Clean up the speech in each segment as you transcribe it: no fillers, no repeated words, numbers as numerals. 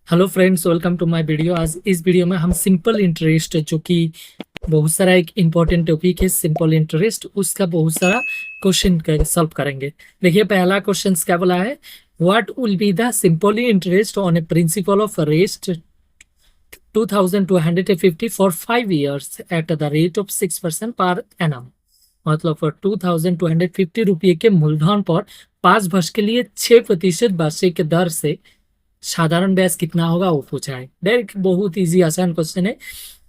Hello friends, welcome to my video. आज इस video में हम सिंपल इंटरेस्ट, जो कि बहुत सारा एक इम्पॉर्टेंट टॉपिक है सिंपल इंटरेस्ट, उसका बहुत सारा क्वेश्चन सॉल्व करेंगे। देखिए, पहला क्वेश्चन क्या बोला है, what will be the simple interest on a principal of rest 2250 for 5 years eight the rate of 6% per annum. मतलब 2250 रुपये के मूलधन पर 5 वर्ष के लिए 6% वार्षिक दर से साधारण ब्याज कितना होगा वो पूछा है। डायरेक्ट बहुत इजी आसान क्वेश्चन है।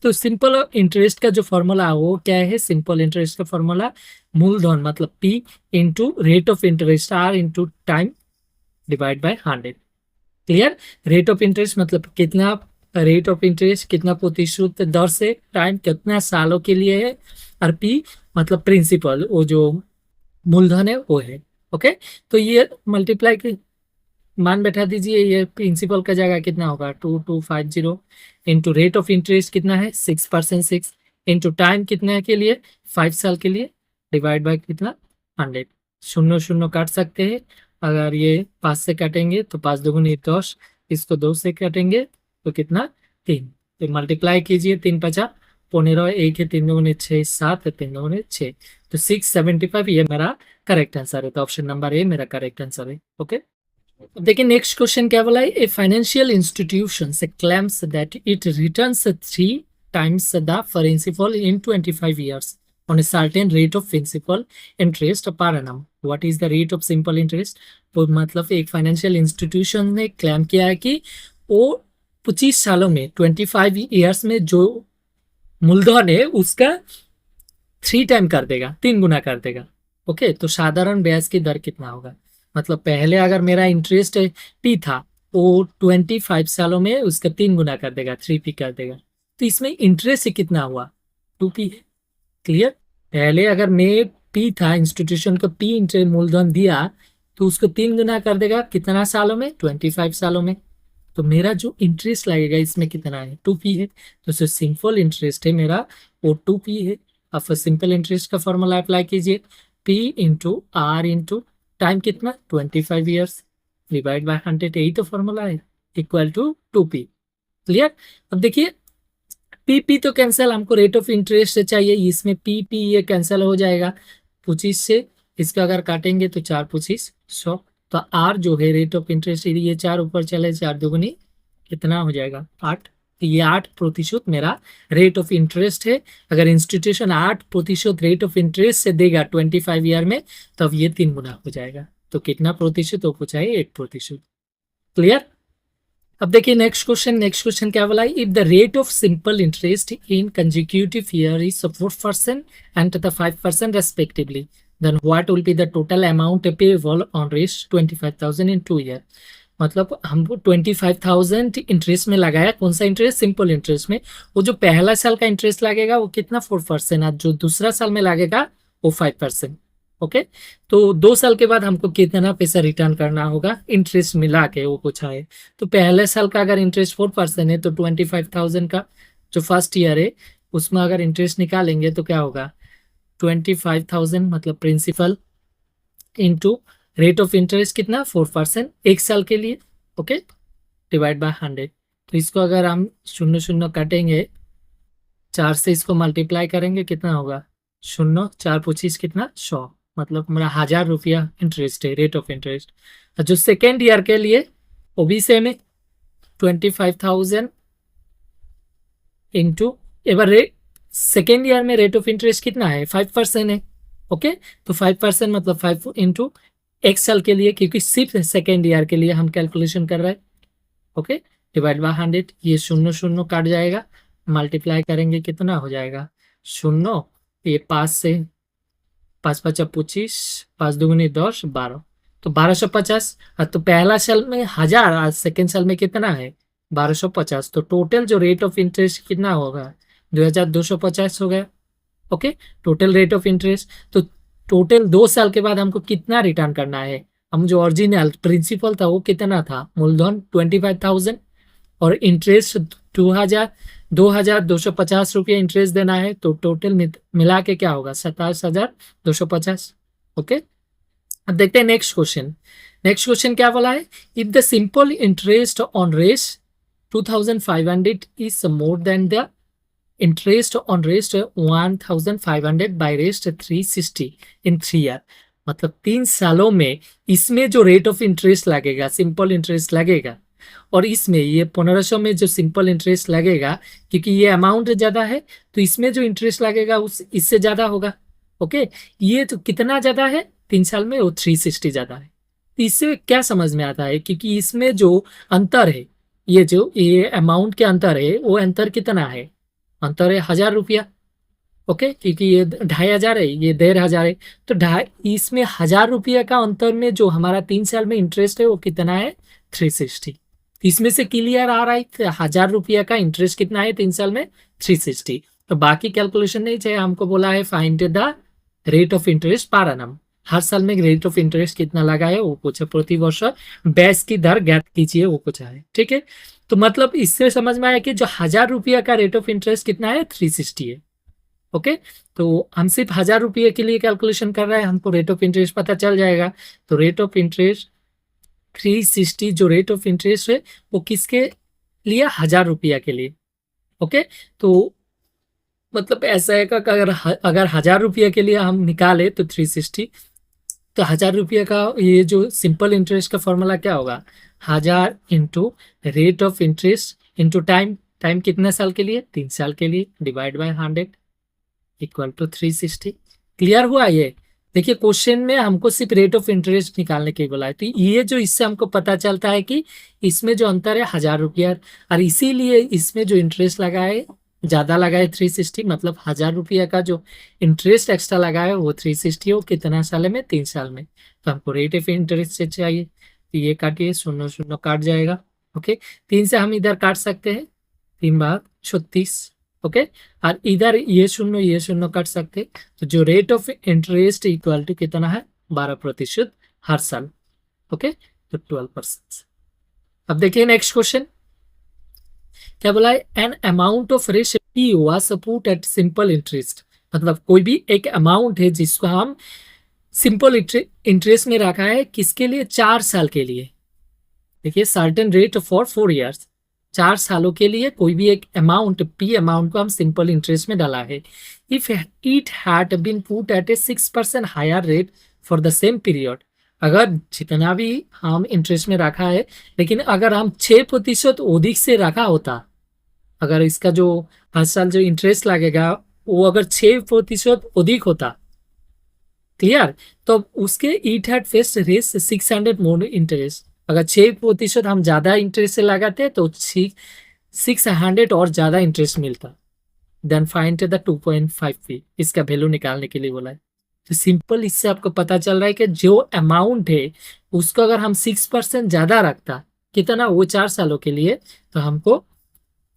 तो सिंपल इंटरेस्ट का जो फॉर्मूला है वो क्या है? सिंपल इंटरेस्ट का फॉर्मूला मूलधन मतलब P into rate of interest R into time divide by 100। Clear? Rate of interest मतलब कितना, रेट ऑफ इंटरेस्ट कितना प्रतिशत दर से, टाइम कितना सालों के लिए है, और P मतलब प्रिंसिपल, वो जो मूलधन है वो है। ओके, तो ये मल्टीप्लाई मान बैठा दीजिए। ये प्रिंसिपल का जगह कितना होगा 2250 इंटू रेट ऑफ इंटरेस्ट कितना है 6%, 6 इंटू टाइम कितना के लिए 5 साल के लिए डिवाइड बाय कितना 100। शून्य शून्य काट सकते हैं। अगर ये 5 से काटेंगे तो 5 दूगुनी 10, इसको 2 से काटेंगे तो कितना 3। तो मल्टीप्लाई कीजिए, 3×5 15, 1 है 3 दूगुनी 6, 7 है 3 दूगुनी 6, तो 675 ये मेरा करेक्ट आंसर है। तो ऑप्शन नंबर ए मेरा करेक्ट आंसर है। ओके, देखिए नेक्स्ट क्वेश्चन क्या बोला है, ए फाइनेंशियल इंस्टीट्यूशन से claims that it returns 3 times the principal in 25 years on a certain rate of principal interest per annum. What is the rate of simple interest? तो मतलब एक financial institution ने claim किया है कि वो 25 सालों में 25 ईयर्स में जो मूलधन है उसका 3 टाइम कर देगा, 3 गुना कर देगा। ओके, तो साधारण ब्याज की दर कितना होगा? मतलब पहले अगर मेरा इंटरेस्ट P था, वो 25 सालों में उसका 3 गुना कर देगा, 3P कर देगा। तो इसमें इंटरेस्ट कितना हुआ? 2P है। क्लियर? पहले अगर मैं P था, इंस्टीट्यूशन को P इंटरेस्ट मूलधन दिया, तो उसको 3 गुना कर देगा कितना सालों में? 25 सालों में। तो मेरा जो इंटरेस्ट लगेगा इसमें कितना है? 2P है। तो जो सिंपल इंटरेस्ट है मेरा वो 2P है। अब सिंपल इंटरेस्ट का फॉर्मूला अप्लाई कीजिए, P into R into time कितना 25 ईयर्स डिवाइड बाय 100, यही तो फॉर्मूला है, इक्वल टू 2P। क्लियर? अब देखिए P तो कैंसिल, हमको रेट ऑफ इंटरेस्ट से चाहिए, इसमें P ये कैंसिल हो जाएगा 25 से, इसका अगर काटेंगे तो 4×25 100। तो R जो है रेट ऑफ इंटरेस्ट, ये 4 ऊपर चले, 4 दूगुनी कितना हो जाएगा 8। तो ये 8% मेरा रेट ऑफ इंटरेस्ट है। अगर इंस्टीट्यूशन 8% रेट ऑफ इंटरेस्ट से देगा 25 ईयर में, तो अब ये 3 गुना हो जाएगा। तो कितना प्रतिशत हो पूछा है? 8%। क्लियर? अब देखिए नेक्स्ट क्वेश्चन क्या बोला है, if the rate of simple interest in consecutive year is 4% and 5% respectively, then what will be the total amount payable on rest 25,000 in 2 year. मतलब हमको 25,000 इंटरेस्ट में लगाया, कौन सा इंटरेस्ट? सिंपल इंटरेस्ट में। वो जो पहला साल का इंटरेस्ट लगेगा वो कितना 4%, और जो दूसरा साल में लगेगा वो 5%। ओके, तो 2 साल के बाद हमको कितना पैसा रिटर्न करना होगा इंटरेस्ट मिला के, वो पूछा है। तो पहले साल का अगर इंटरेस्ट 4% है तो 25,000 का जो फर्स्ट ईयर है उसमें अगर इंटरेस्ट निकालेंगे तो क्या होगा 25,000 मतलब principal into rate of interest कितना 4% 1 साल के लिए। Okay, divide by 100। तो इसको अगर हम शून्य शून्य काटेंगे, 4 से इसको मल्टीप्लाई करेंगे, कितना होगा 0, 4×25 कितना 100। मतलब मेरा 1000 रुपया इंटरेस्ट है, रेट ऑफ इंटरेस्ट। और जो सेकेंड ईयर के लिए वो भी सेम है, 25,000 into, ever rate second year में रेट ऑफ इंटरेस्ट कितना है 5% है। ओके, तो 5% मतलब 5 इंटू 1 साल के लिए, क्योंकि सिर्फ सेकेंड ईयर के लिए हम कैलकुलेशन कर रहे हैं। ओके, डिवाइड बाय 100, ये शून्य शून्य काट जाएगा, मल्टीप्लाई करेंगे कितना हो जाएगा 0, ये 5 से 5×5 = 25, 5 दूगुनी 10, 12, तो 1250। तो पहला साल में 1000 और सेकेंड साल में कितना है 1250। तो टोटल जो रेट ऑफ इंटरेस्ट कितना होगा 2250 हो गया। Okay, total rate of interest. तो टोटल 2 साल के बाद हमको कितना रिटर्न करना है? हम जो ओरिजिनल प्रिंसिपल था वो कितना था, मूलधन 25,000 और इंटरेस्ट 2,250 रुपये इंटरेस्ट देना है। तो टोटल मिला के क्या होगा 27,250। ओके, अब देखते हैं नेक्स्ट क्वेश्चन क्या बोला है, if the simple interest on Rs 2500 is more than the interest on rest 1500 by rest 360 in 3 year। मतलब 3 सालों में इसमें जो रेट ऑफ इंटरेस्ट लगेगा, सिंपल इंटरेस्ट लगेगा, और इसमें ये 1500 में जो सिंपल इंटरेस्ट लगेगा, क्योंकि ये अमाउंट ज्यादा है तो इसमें जो इंटरेस्ट लगेगा उस इससे ज्यादा होगा। ओके, ये तो कितना ज्यादा है 3 साल में, वो 360 ज्यादा है। तो इससे क्या समझ में आता है, क्योंकि इसमें जो अंतर है, ये अमाउंट के अंतर है, वो अंतर कितना है, अंतर है 1000 रुपया। ओके, क्योंकि ये 2500 है, ये 1500 है, तो इसमें 1000 रुपया का अंतर में जो हमारा 3 साल में इंटरेस्ट है वो कितना है 360। इसमें से क्लियर आ रहा है 1000 रुपया का इंटरेस्ट कितना है 3 साल में 360। तो बाकी कैलकुलेशन नहीं चाहिए, हमको बोला है find the rate of interest per annum. हर साल में रेट ऑफ इंटरेस्ट कितना लगा है वो पूछा, प्रति वर्ष ब्याज की दर ज्ञात कीजिए वो पूछा है। ठीक है, तो मतलब इससे समझ में आया कि जो 1000 रुपया का रेट ऑफ इंटरेस्ट कितना है 360 है। ओके, तो हम सिर्फ 1000 रुपये के लिए कैलकुलेशन कर रहे हैं, हमको रेट ऑफ इंटरेस्ट पता चल जाएगा। तो रेट ऑफ इंटरेस्ट 360 जो रेट ऑफ इंटरेस्ट है वो किसके लिए, 1000 रुपया के लिए। ओके, तो मतलब ऐसा है कि अगर 1000 रुपया के लिए हम निकाले तो 360, तो 1000 रुपया का ये जो सिंपल इंटरेस्ट का फॉर्मूला क्या होगा, 1000 into rate of interest into time, time कितने साल के लिए 3 साल के लिए, divide by 100 equal to 360। Clear हुआ ये? देखिए क्वेश्चन में हमको सिर्फ रेट ऑफ इंटरेस्ट निकालने के बोला है, तो ये जो इससे हमको पता चलता है कि इसमें जो अंतर है 1000 रुपया, और इसीलिए इसमें जो इंटरेस्ट लगा है ज़्यादा लगा है 360, मतलब 1000 रुपया का जो इंटरेस्ट एक्स्ट्रा लगा है वो 360 हो कितना साल में 3 साल में। तो हमको रेट ऑफ इंटरेस्ट से चाहिए, तो ये काटिए, 0 काट जाएगा। ओके, 3 से हम इधर काट सकते हैं, 3 बार 36। ओके, और इधर ये 0 काट सकते, तो जो rate of interest equal to कितना है 12% हर साल। ओके, तो 12%। अब देखिए नेक्स्ट क्वेश्चन क्या बोला है, an amount of rate P was put at simple interest. मतलब कोई भी एक अमाउंट है जिसको हम सिंपल इंटरेस्ट में रखा है, किसके लिए 4 साल के लिए। देखिए सर्टेन रेट फॉर 4 ईयर्स, 4 सालों के लिए कोई भी एक अमाउंट पी अमाउंट को हम सिंपल इंटरेस्ट में डाला है। If it had been put at a 6% higher rate for the same period, अगर जितना भी हम इंटरेस्ट में रखा है, लेकिन अगर हम 6% अधिक से रखा होता, अगर इसका जो हर साल जो इंटरेस्ट लगेगा वो अगर 6% अधिक होता, क्लियर, तो उसके it had fetched Rs 600 more interest. अगर 6% हम ज्यादा इंटरेस्ट से लगाते तो 600 और ज्यादा इंटरेस्ट मिलता। देन फाइंड द 2.5p, इसका वैल्यू निकालने के लिए बोला है। तो सिंपल इससे आपको पता चल रहा है कि जो अमाउंट है उसको अगर हम 6% ज्यादा रखता, कितना, वो 4 सालों के लिए, तो हमको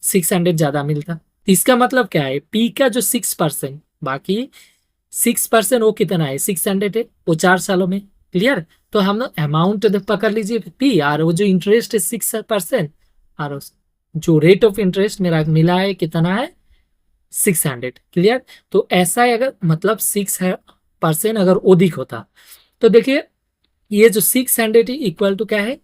600 ज्यादा मिलता। तो इसका मतलब क्या है, पी का जो 6%, बाकी 6% वो कितना है 600 है, वो 4 सालों में। क्लियर, तो हम अमाउंट पकड़ लीजिए पी, और वो जो इंटरेस्ट है 6%, और जो रेट ऑफ इंटरेस्ट मेरा मिला है कितना है 600। क्लियर, तो ऐसा है, अगर मतलब 6% अगर अधिक होता, तो देखिए ये जो 600 इक्वल टू क्या है,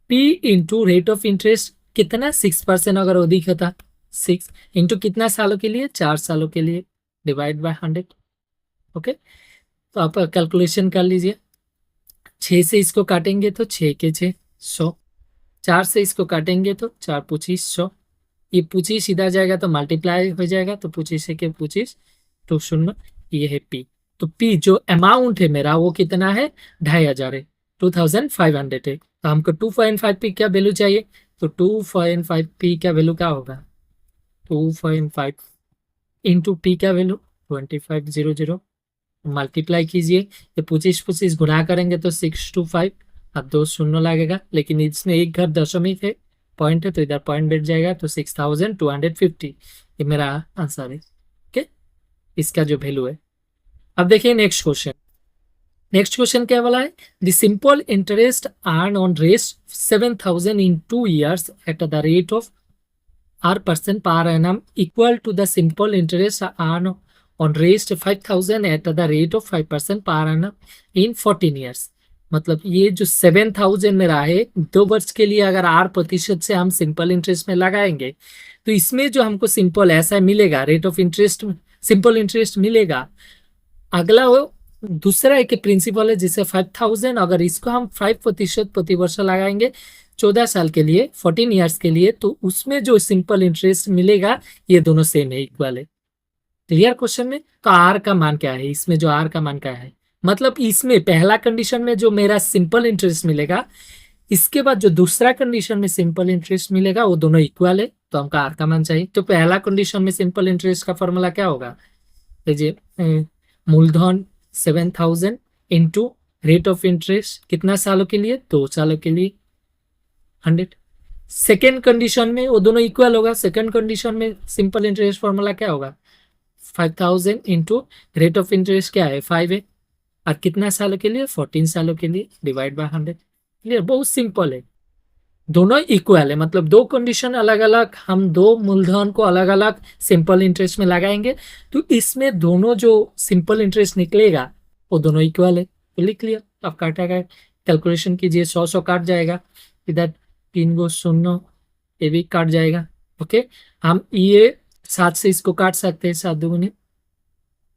P into rate of interest कितना 6% अगर अधिक होता, 6 इंटू कितना सालों के लिए 4 सालों के लिए, डिवाइड बाय 100। ओके, तो आप कैलकुलेशन कर लीजिए, 6 से इसको काटेंगे तो 6 के 6 100, 4 से इसको काटेंगे तो 4 25 100, ये 25 इधर जाएगा तो मल्टीप्लाई हो जाएगा, तो 25 के 25 तो 0, ये है पी। तो पी जो अमाउंट है मेरा वो कितना है 2500 है, 2500 है। तो हमको 2.5p क्या वैल्यू चाहिए, तो 2.5p का वैल्यू क्या होगा, 2.5 इंटू पी का वैल्यू 2500, मल्टीप्लाई कीजिए, ये 25 गुना करेंगे तो 625, अब 2 0 लगेगा, लेकिन इसमें एक घर दशमिक है, पॉइंट है, तो इधर पॉइंट बैठ जाएगा, तो 6250 ये मेरा आंसर है। ओके, इसका जो वैल्यू है। अब देखिए नेक्स्ट क्वेश्चन, नेक्स्ट क्वेश्चन क्या बोला है, the simple interest earn on rest 7000 in 2 years eight the rate of r% per annum equal to the simple interest earned on raised 5000 at the rate of 5% per annum in 14 years। मतलब ये जो 7,000 मेरा है 2 वर्ष के लिए, अगर 8% से हम सिंपल इंटरेस्ट में लगाएंगे तो इसमें जो हमको सिंपल ऐसा मिलेगा, rate of interest simple interest मिलेगा। अगला वो दूसरा एक प्रिंसिपल है जिसे 5,000, अगर इसको हम 5% प्रति वर्ष लगाएंगे 14 साल के लिए, 14 ईयर्स के लिए, तो उसमें जो सिंपल इंटरेस्ट मिलेगा ये दोनों सेम है, इक्वल है। क्लियर क्वेश्चन में? तो आर का मान क्या है, इसमें जो आर का मान क्या है, मतलब इसमें पहला कंडीशन में जो मेरा सिंपल इंटरेस्ट मिलेगा, इसके बाद जो दूसरा कंडीशन में सिंपल इंटरेस्ट मिलेगा वो दोनों इक्वल है, तो हमको आर का मान चाहिए। तो पहला कंडीशन में सिंपल इंटरेस्ट का फॉर्मूला क्या होगा, मूलधन 7,000 इंटू रेट ऑफ इंटरेस्ट कितना सालों के लिए, 2 सालों के लिए 100। सेकेंड कंडीशन में वो दोनों इक्वल होगा, सेकेंड कंडीशन में सिंपल इंटरेस्ट फॉर्मूला क्या होगा, 5,000 इंटू रेट ऑफ इंटरेस्ट क्या है 5 है, और कितना सालों के लिए, 14 सालों के लिए, डिवाइड बाय 100। क्लियर? बहुत सिंपल है, दोनों इक्वल है, मतलब दो कंडीशन अलग अलग, हम दो मूलधन को अलग अलग सिंपल इंटरेस्ट में लगाएंगे तो इसमें दोनों जो सिंपल इंटरेस्ट निकलेगा वो दोनों इक्वल है। तो लिख लिया, अब काटा गया, कैलकुलेशन कीजिए, 100 काट जाएगा, इधर 3 गो शून्य, ये भी काट जाएगा। ओके, हम ये 7 से इसको काट सकते हैं, 7 दूनी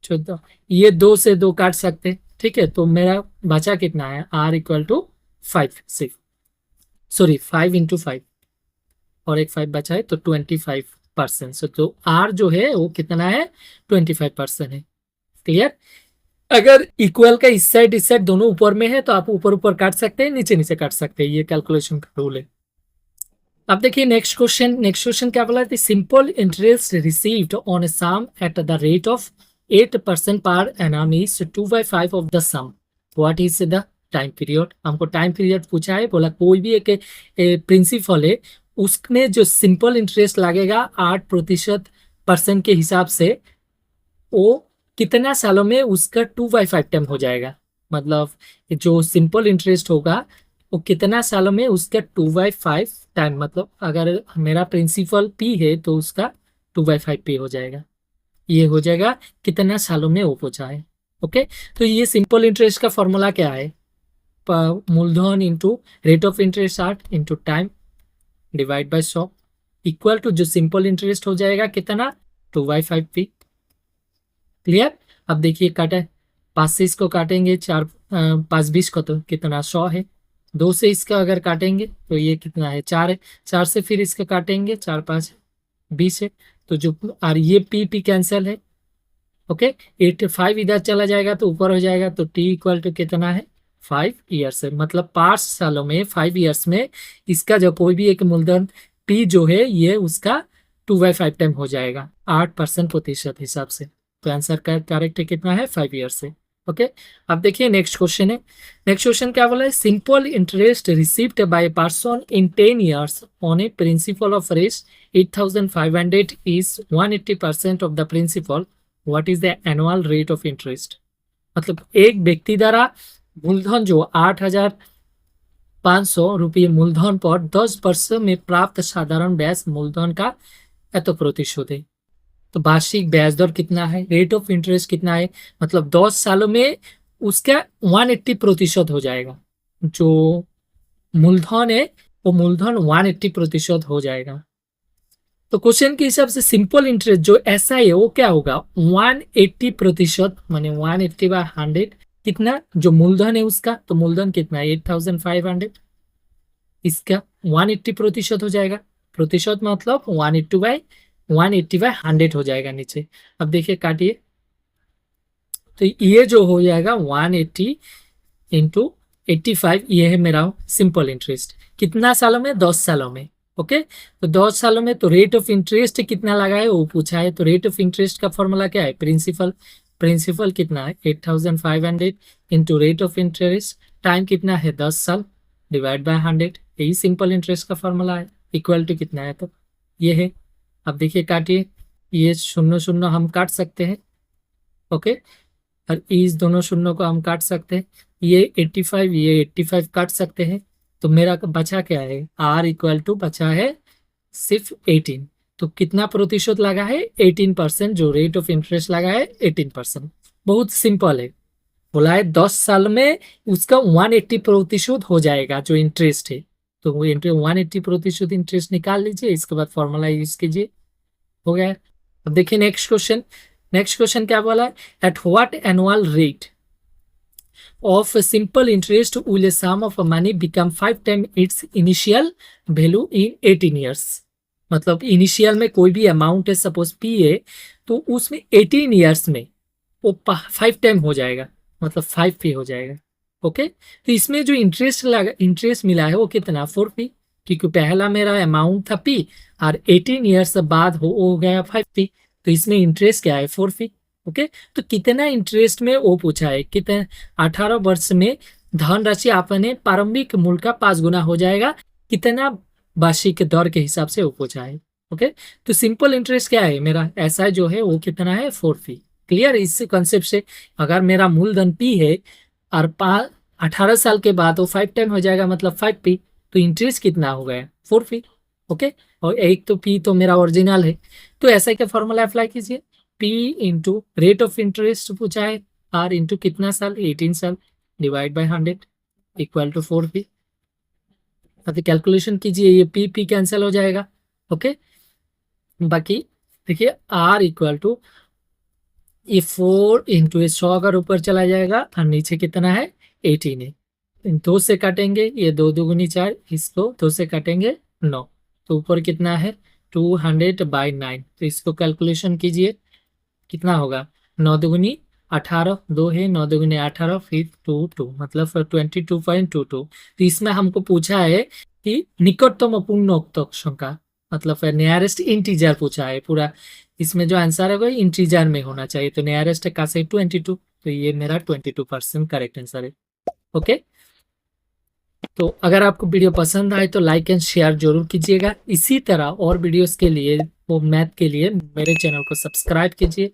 14, ये 2 से 2 काट सकते हैं। ठीक है, तो मेरा बचा कितना है, आर इक्वल टू 5, सिर्फ सॉरी 5 इंटू 5, और एक 5 बचा है तो 25%। तो आर जो है वो कितना है, 25% है। क्लियर? अगर इक्वल का इस साइड दोनों ऊपर में है तो आप ऊपर ऊपर काट सकते हैं, नीचे नीचे काट सकते हैं, ये कैलकुलेशन का रूल है। अब देखिए नेक्स्ट क्वेश्चन क्या बोला है, simple interest received on a sum at the rate of 8% per annum is 2/5 of the sum, what is the time period. हमको टाइम पीरियड पूछा है, बोला कोई भी एक प्रिंसिपल है उसमें जो सिंपल इंटरेस्ट लगेगा 8% के हिसाब से, वो कितना सालों में उसका 2/5 टाइम हो जाएगा, मतलब जो सिंपल इंटरेस्ट होगा वो कितना सालों में उसका 2/5 टाइम, मतलब अगर मेरा प्रिंसिपल पी है तो उसका 2/5 पे हो जाएगा, ये हो जाएगा कितना सालों में वो पहुंचा है। ओके, तो ये सिंपल इंटरेस्ट का फॉर्मूला क्या है, मूलधन into rate of interest 8 into time divide by 100 equal to जो सिंपल इंटरेस्ट हो जाएगा कितना, 2/5 पी। क्लियर? अब देखिए काटा, 5 से इसको काटेंगे, 5 20 को तो कितना 100 है, 2 से इसका अगर काटेंगे तो ये कितना है 4 है, 4 से फिर इसका काटेंगे 4 5 20 है, तो जो और ये पी कैंसिल है। ओके, 85 इधर चला जाएगा तो ऊपर हो जाएगा, तो टी इक्वल टू कितना है 5 ईयर्स है, मतलब 5 सालों में 5 ईयर्स में इसका जो कोई भी एक मूलधन पी जो है ये उसका 2/5 टाइम हो जाएगा 8% प्रतिशत हिसाब से। तो आंसर का करेक्ट कितना है 5 ईयर्स से। ओके, अब देखिए नेक्स्ट क्वेश्चन है, नेक्स्ट क्वेश्चन क्या बोला है, simple interest received by a person in 10 years on a principal of Rs 8,500 is 180% of the principal, what is the annual rate of interest. मतलब एक व्यक्ति द्वारा मूलधन जो 8,500 रुपये मूलधन पर 10 वर्ष में प्राप्त साधारण ब्याज मूलधन का एत प्रतिशत है, तो वार्षिक ब्याज दर कितना है, रेट ऑफ इंटरेस्ट कितना है, मतलब 10 सालों में उसका 180% हो जाएगा, जो मूलधन है वो मूलधन 180% हो जाएगा। तो क्वेश्चन के हिसाब से सिंपल इंटरेस्ट जो ऐसा है वो क्या होगा, 180% माने 180/100 कितना, जो मूलधन है उसका, तो मूलधन कितना है 8,500, इसका 180% हो जाएगा, प्रतिशत मतलब 180/100 हो जाएगा नीचे। अब देखिए काटिए, तो ये जो हो जाएगा 180 इंटू 85, ये है मेरा सिंपल इंटरेस्ट, कितना सालों में, 10 सालों में। ओके, तो 10 सालों में, तो रेट ऑफ इंटरेस्ट कितना लगा है वो पूछा है, तो रेट ऑफ इंटरेस्ट का फॉर्मूला क्या है, प्रिंसिपल कितना है 8,500 into rate of interest, time कितना है 10 साल, डिवाइड बाय 100, यही सिंपल इंटरेस्ट का फॉर्मूला है, इक्वल टू कितना है, तो ये है। अब देखिए काटिए, ये शून्य शून्य हम काट सकते हैं। ओके, और इस दोनों शून्यों को हम काट सकते हैं, ये 85 ये 85 काट सकते हैं, तो मेरा बचा क्या है, आर इक्वल टू बचा है सिर्फ 18, तो कितना प्रतिशत लगा है 18%, जो रेट ऑफ इंटरेस्ट लगा है 18%। बहुत सिंपल है। बोला है 10 साल में उसका 180% हो जाएगा जो इंटरेस्ट है। तो वो 180% इंटरेस्ट निकाल लीजिए, इसके बाद फॉर्मूला यूज कीजिए, हो गया। अब देखिए नेक्स्ट क्वेश्चन। नेक्स्ट क्वेश्चन क्या बोला है, at what annual rate of simple interest will a sum of money become 5 times its initial value in 18 years। मतलब इनिशियल में कोई भी अमाउंट है, सपोज पी है, तो उसमें 18 ईयर्स में वो 5 टाइम हो जाएगा, मतलब 5 पी हो जाएगा। ओके, तो इसमें जो इंटरेस्ट लगा, इंटरेस्ट मिला है वो कितना, 4 पी, क्योंकि पहला मेरा अमाउंट था पी और 18 ईयर्स बाद हो गया 5 पी, तो इसमें इंटरेस्ट क्या है, 4 पी। ओके, तो कितना इंटरेस्ट में वो पूछा है, कितने 18 वर्ष में धनराशि आपने प्रारंभिक मूल्य का 5 गुना हो जाएगा, कितना वार्षिक दर के हिसाब से वो पूछा है। ओके, तो सिंपल इंटरेस्ट क्या है मेरा, ऐसा जो है वो कितना है, 4 पी। क्लियर, इस कॉन्सेप्ट से अगर मेरा मूलधन पी है और 18 साल के बाद वो 5 टाइम हो जाएगा, मतलब 5 पी, तो इंटरेस्ट कितना हो गया, 4 पी। ओके, और एक तो पी तो मेरा ओरिजिनल है, तो ऐसा क्या फॉर्मूला अप्लाई कीजिए, P into rate of interest पूछा है, आर इंटू कितना साल, 18 साल, divide by 100 equal to 4 P. अभी कैलकुलेशन कीजिए, ये पी पी कैंसिल हो जाएगा। ओके, बाकी देखिए आर इक्वल टू ये 4 इंटू 100 अगर ऊपर चला जाएगा और नीचे कितना है, 18 है, इन 2 से काटेंगे, ये 2 दूगुनी 4, इसको 2 से काटेंगे 9, तो ऊपर कितना है 200/9। तो इसको कैलकुलेशन कीजिए, कितना होगा, 9 दूगुनी 18, 2 है, 9 दूगुनी 18, फिर 2 मतलब 22.22। तो इसमें हमको पूछा है कि निकटतम पूर्णोक्त संख्या, मतलब नियरेस्ट इंटीजर पूछा है पूरा, इसमें जो आंसर है वो इंटीजर में होना चाहिए, तो नियरेस्ट का से 22, तो ये मेरा 22% करेक्ट आंसर है। ओके, तो अगर आपको वीडियो पसंद आए तो लाइक एंड शेयर जरूर कीजिएगा। इसी तरह और वीडियोस के लिए, वो मैथ के लिए, मेरे चैनल को सब्सक्राइब कीजिए।